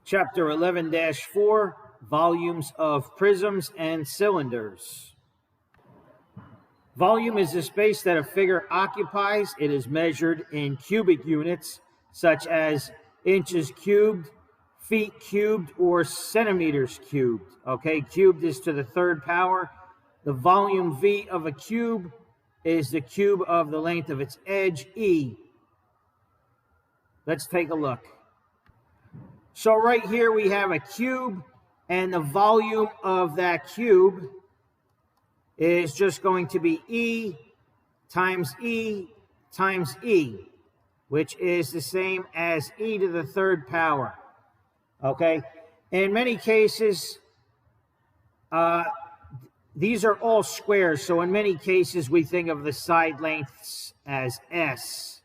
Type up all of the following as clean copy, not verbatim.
Chapter 11-4, Volumes of Prisms and Cylinders. Volume is the space that a figure occupies. It is measured in cubic units, such as inches cubed, feet cubed, or centimeters cubed. Okay, cubed is to the third power. The volume V of a cube is the cube of the length of its edge, E. Let's take a look. So right here we have a cube, and the volume of that cube is just going to be E times E times E, which is the same as E to the third power. Okay? In many cases, these are all squares, so in many cases we think of the side lengths as S.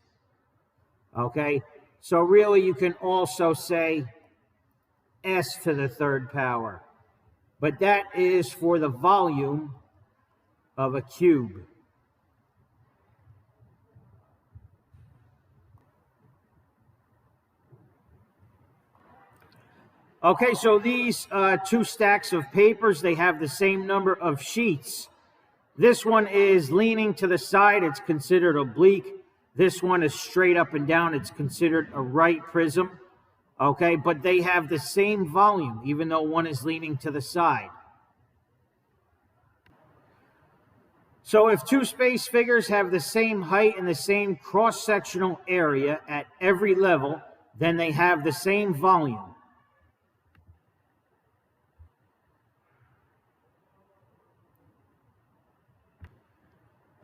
Okay? So really you can also say S to the third power. But that is for the volume of a cube. Okay, so these two stacks of papers, they have the same number of sheets. This one is leaning to the side. It's considered oblique. This one is straight up and down. It's considered a right prism. Okay, but they have the same volume, even though one is leaning to the side. So if two space figures have the same height and the same cross-sectional area at every level, then they have the same volume.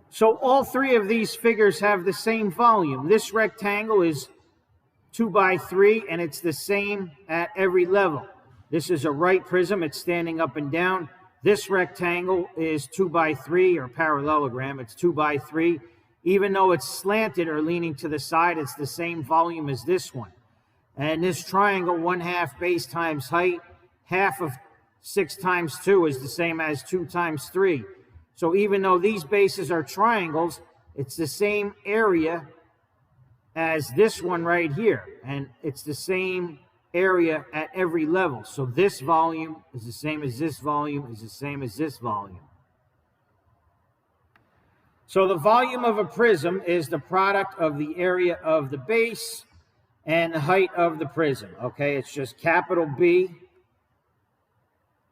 So all three of these figures have the same volume. This rectangle is 2 by 3, and it's the same at every level. This is a right prism. It's standing up and down. This rectangle is 2 by 3, or parallelogram. It's 2 by 3. Even though it's slanted or leaning to the side, it's the same volume as this one. And this triangle, 1/2 base times height, half of 6 times 2 is the same as 2 times 3. So even though these bases are triangles, it's the same area as this one right here, and it's the same area at every level. So this volume is the same as this volume is the same as this volume. So the volume of a prism is the product of the area of the base and the height of the prism. Okay, it's just capital B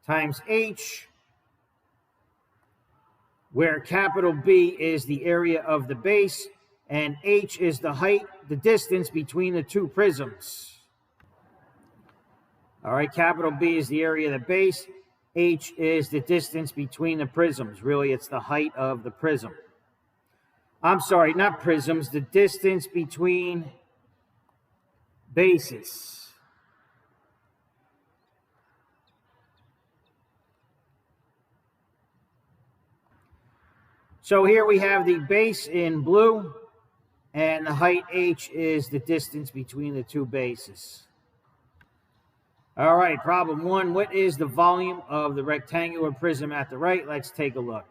times H, where capital B is the area of the base and H is the height, the distance between the two prisms. All right, capital B is the area of the base. H is the distance between the prisms. Really, it's the height of the prism. I'm sorry, not prisms, the distance between bases. So here we have the base in blue, and the height H is the distance between the two bases. All right, problem 1. What is the volume of the rectangular prism at the right? Let's take a look.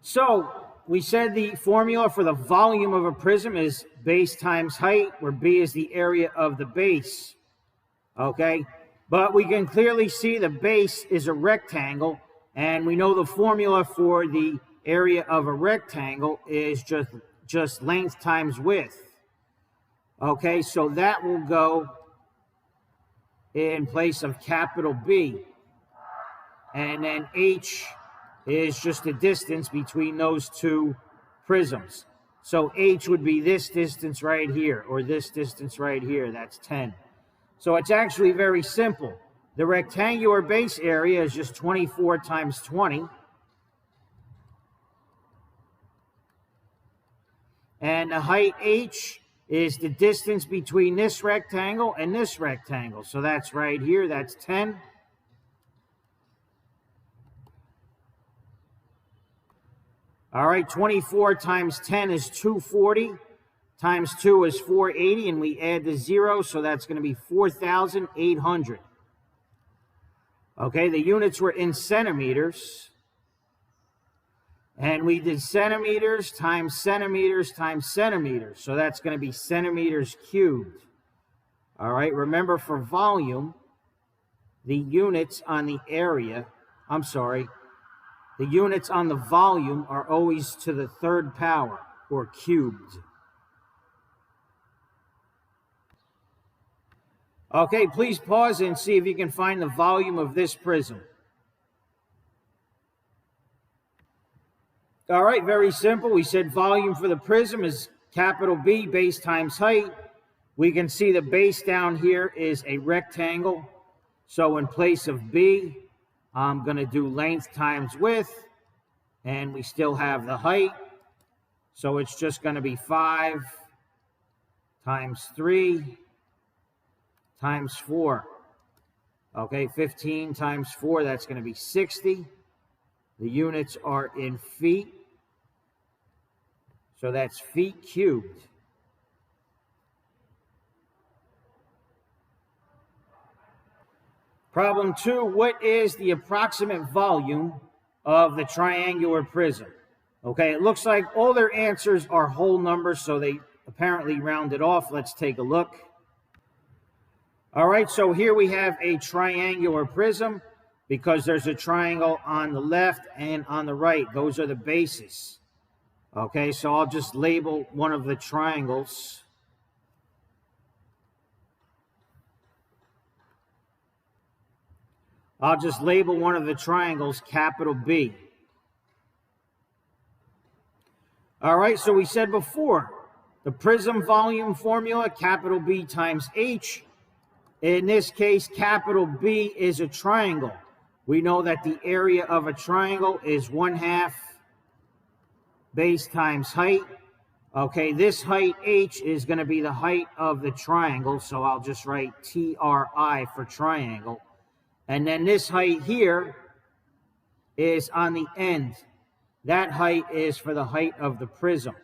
So we said the formula for the volume of a prism is base times height, where B is the area of the base. Okay, but we can clearly see the base is a rectangle, and we know the formula for the area of a rectangle is just length times width. Okay, so that will go in place of capital B. And then H is just the distance between those two prisms. So H would be this distance right here, or this distance right here. That's 10. So it's actually very simple. The rectangular base area is just 24 times 20. And the height H is the distance between this rectangle and this rectangle. So that's right here, that's 10. All right, 24 times 10 is 240. Times 2 is 480, and we add the 0, so that's going to be 4,800. Okay, the units were in centimeters. And we did centimeters times centimeters times centimeters. So that's going to be centimeters cubed. All right, remember for volume, the units on the area, the units on the volume are always to the third power, or cubed. Okay, please pause and see if you can find the volume of this prism. All right, very simple. We said volume for the prism is capital B, base times height. We can see the base down here is a rectangle. So in place of B, I'm going to do length times width, and we still have the height. So it's just going to be 5 times 3 times 4. Okay, 15 times 4, that's going to be 60. The units are in feet. So that's feet cubed. Problem 2, what is the approximate volume of the triangular prism? Okay, it looks like all their answers are whole numbers, so they apparently rounded off. Let's take a look. All right, so here we have a triangular prism because there's a triangle on the left and on the right. Those are the bases. Okay, so I'll just label one of the triangles. I'll just label one of the triangles capital B. All right, so we said before, the prism volume formula, capital B times H. In this case, capital B is a triangle. We know that the area of a triangle is 1/2 base times height. Okay, this height H is going to be the height of the triangle, so I'll just write TRI for triangle. And then this height here is on the end. That height is for the height of the prism.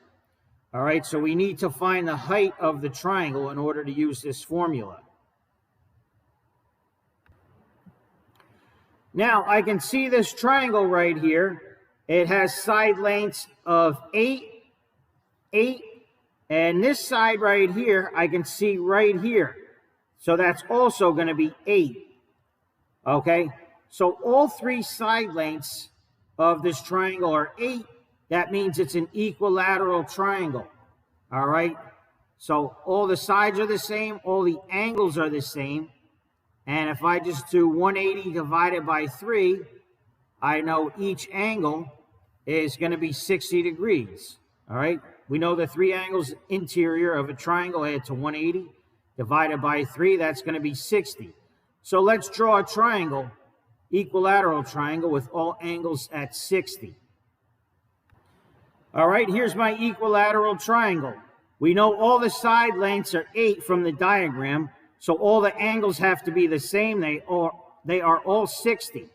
All right, so we need to find the height of the triangle in order to use this formula. Now, I can see this triangle right here. It has side lengths of 8, 8, and this side right here, I can see right here. So that's also going to be 8. Okay, so all 3 side lengths of this triangle are 8. That means it's an equilateral triangle. All right, so all the sides are the same, all the angles are the same. And if I just do 180 divided by 3, I know each angle is going to be 60 degrees. All right, we know the 3 angles interior of a triangle add to 180 divided by 3, that's going to be 60. So let's draw a triangle, equilateral triangle with all angles at 60. All right, here's my equilateral triangle. We know all the side lengths are 8 from the diagram, so all the angles have to be the same. They are all 60.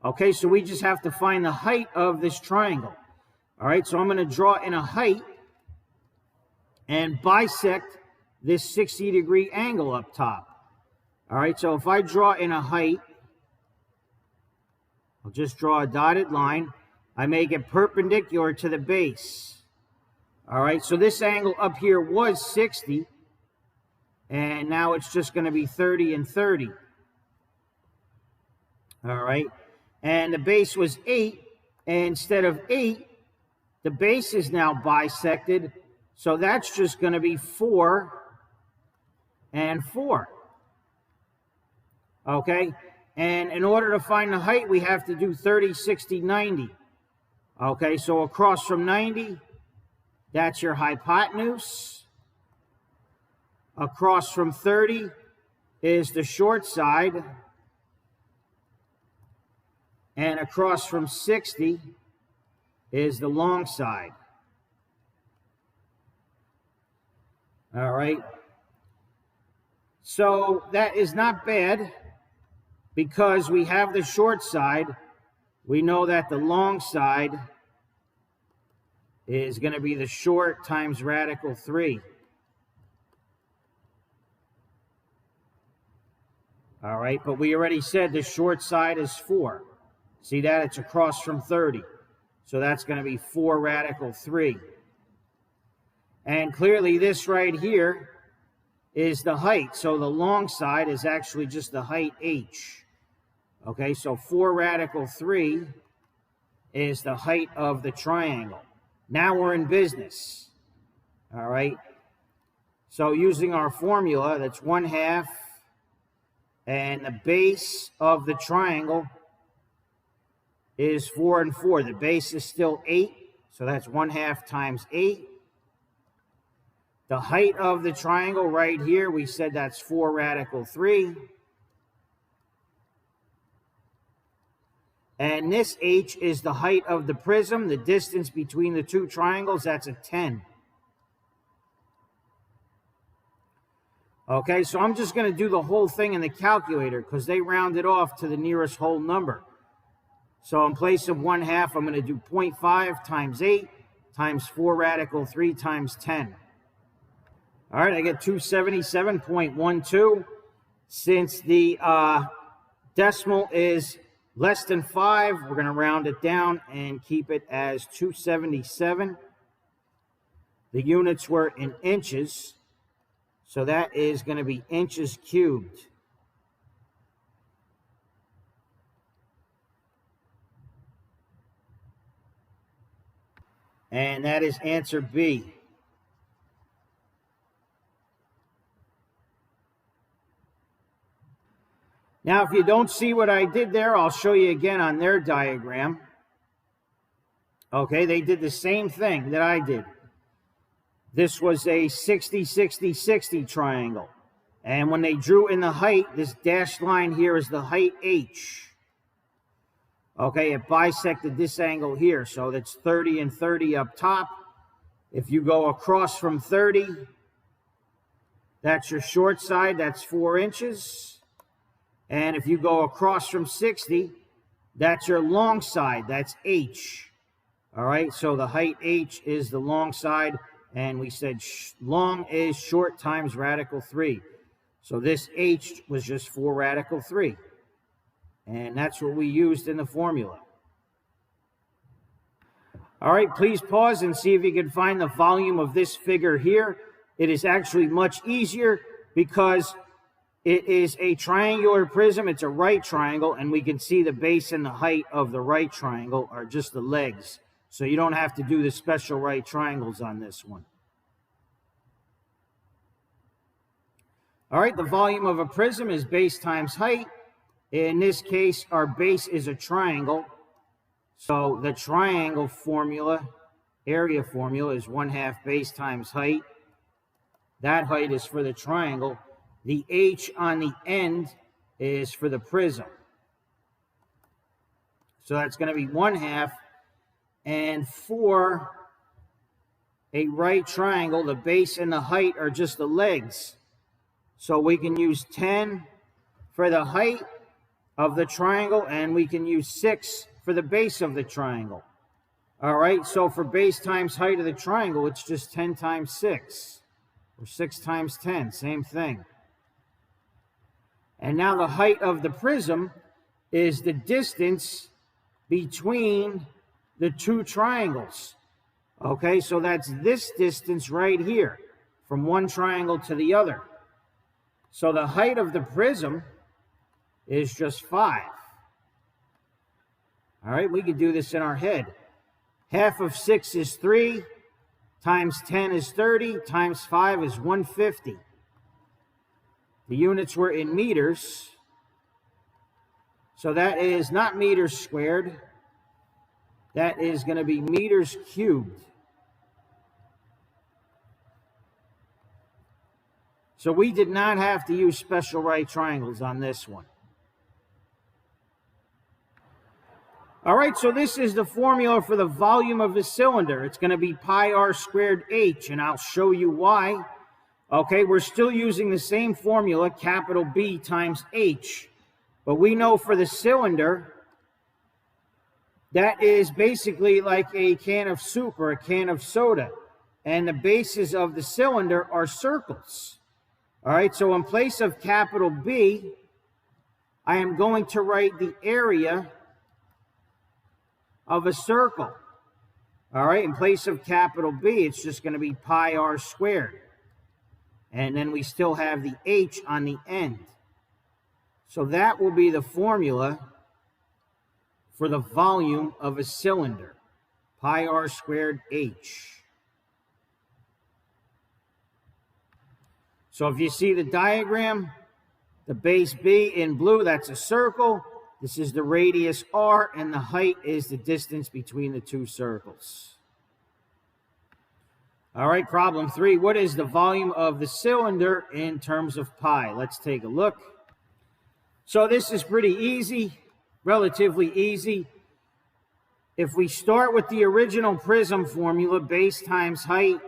Okay, so we just have to find the height of this triangle. All right, so I'm going to draw in a height and bisect this 60-degree angle up top. All right, so if I draw in a height, I'll just draw a dotted line. I make it perpendicular to the base. All right, so this angle up here was 60, and now it's just going to be 30 and 30. All right, and the base was 8, and instead of 8, the base is now bisected, so that's just going to be 4 and 4. Okay, and in order to find the height, we have to do 30, 60, 90. Okay, so across from 90, that's your hypotenuse. Across from 30 is the short side. And across from 60 is the long side. All right. So that is not bad because we have the short side. We know that the long side is going to be the short times radical 3. All right, but we already said the short side is 4. See that? It's across from 30. So that's going to be 4 radical 3. And clearly this right here is the height. So the long side is actually just the height h. Okay, so 4 radical 3 is the height of the triangle. Now we're in business. All right. So using our formula, that's 1/2, and the base of the triangle is 4 and 4. The base is still 8, so that's 1/2 times 8. The height of the triangle right here, we said that's 4 radical 3. And this h is the height of the prism. The distance between the two triangles, that's a 10. Okay, so I'm just going to do the whole thing in the calculator because they round it off to the nearest whole number. So in place of 1/2, I'm going to do 0.5 times 8 times 4 radical 3 times 10. All right, I get 277.12. Since the decimal is less than 5, we're going to round it down and keep it as 277. The units were in inches, so that is going to be inches cubed. And that is answer B. Now, if you don't see what I did there, I'll show you again on their diagram. Okay, they did the same thing that I did. This was a 60-60-60 triangle. And when they drew in the height, this dashed line here is the height h. Okay, it bisected this angle here, so that's 30 and 30 up top. If you go across from 30, that's your short side, that's 4 inches. And if you go across from 60, that's your long side, that's h. All right, so the height h is the long side, and we said long is short times radical 3. So this h was just 4 radical 3. And that's what we used in the formula. All right, please pause and see if you can find the volume of this figure here. It is actually much easier because it is a triangular prism. It's a right triangle, and we can see the base and the height of the right triangle are just the legs. So you don't have to do the special right triangles on this one. All right, the volume of a prism is base times height. In this case, our base is a triangle. So the triangle formula, area formula, is 1/2 base times height. That height is for the triangle. The h on the end is for the prism. So that's going to be 1/2. And for a right triangle, the base and the height are just the legs. So we can use 10 for the height of the triangle, and we can use 6 for the base of the triangle. All right, so for base times height of the triangle, it's just 10 times 6, or 6 times 10, same thing. And now the height of the prism is the distance between the two triangles. Okay, so that's this distance right here, from one triangle to the other. So the height of the prism is just 5. All right, we can do this in our head. 1/2 of 6 is 3, times 10 is 30, times 5 is 150. The units were in meters, so that is not meters squared. That is going to be meters cubed. So we did not have to use special right triangles on this one. All right, so this is the formula for the volume of the cylinder. It's going to be pi r squared h, and I'll show you why. Okay, we're still using the same formula, capital B times h. But we know for the cylinder, that is basically like a can of soup or a can of soda. And the bases of the cylinder are circles. All right, so in place of capital B, I am going to write the area of a circle. All right, in place of capital B, it's just going to be pi r squared. And then we still have the h on the end. So that will be the formula for the volume of a cylinder, pi r squared h. So if you see the diagram, the base B in blue, that's a circle. This is the radius r, and the height is the distance between the two circles. All right, problem 3. What is the volume of the cylinder in terms of pi? Let's take a look. So this is pretty easy, relatively easy. If we start with the original prism formula, base times height,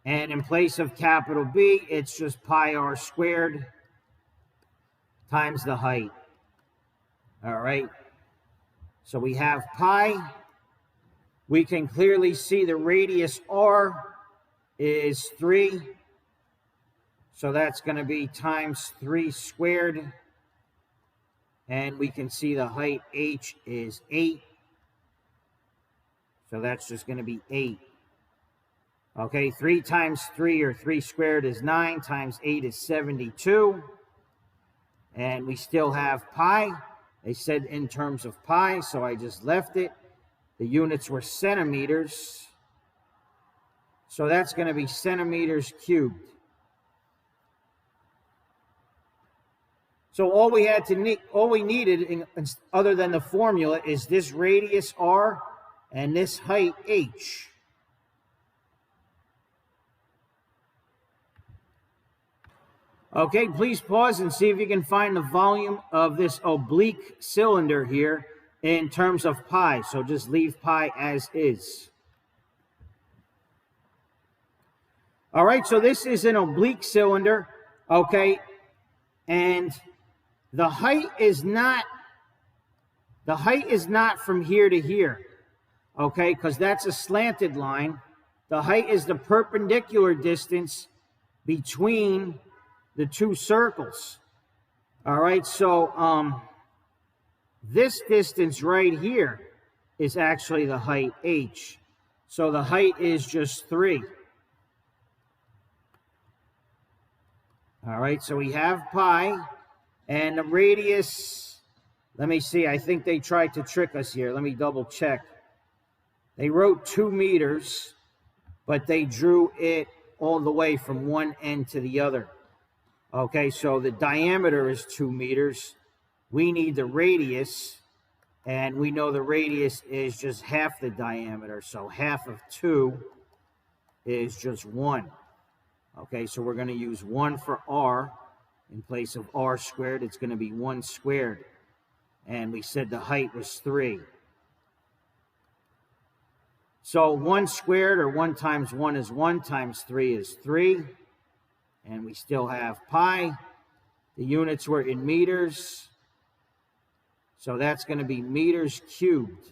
and in place of capital B, it's just pi r squared times the height. All right, so we have pi. We can clearly see the radius r is 3. So that's going to be times 3 squared. And we can see the height h is 8. So that's just going to be 8. Okay, 3 times 3, or 3 squared, is 9, times 8 is 72. And we still have pi. They said in terms of pi, so I just left it. The units were centimeters. So that's going to be centimeters cubed. So all we needed, other than the formula, is this radius r and this height h. Okay, please pause and see if you can find the volume of this oblique cylinder here in terms of pi. So just leave pi as is. All right, so this is an oblique cylinder, okay, and the height is not from here to here, okay, because that's a slanted line. The height is the perpendicular distance between the two circles. All right, so this distance right here is actually the height h. So the height is just 3. All right, so we have pi, and the radius, let me see, I think they tried to trick us here. Let me double check. They wrote 2 meters, but they drew it all the way from one end to the other. Okay, so the diameter is 2 meters. We need the radius, and we know the radius is just half the diameter. So half of 2 is just 1. Okay, so we're going to use 1 for r. In place of r squared, it's going to be 1 squared. And we said the height was 3. So 1 squared, or 1 times 1 is 1, times 3 is 3. And we still have pi. The units were in meters. So that's going to be meters cubed.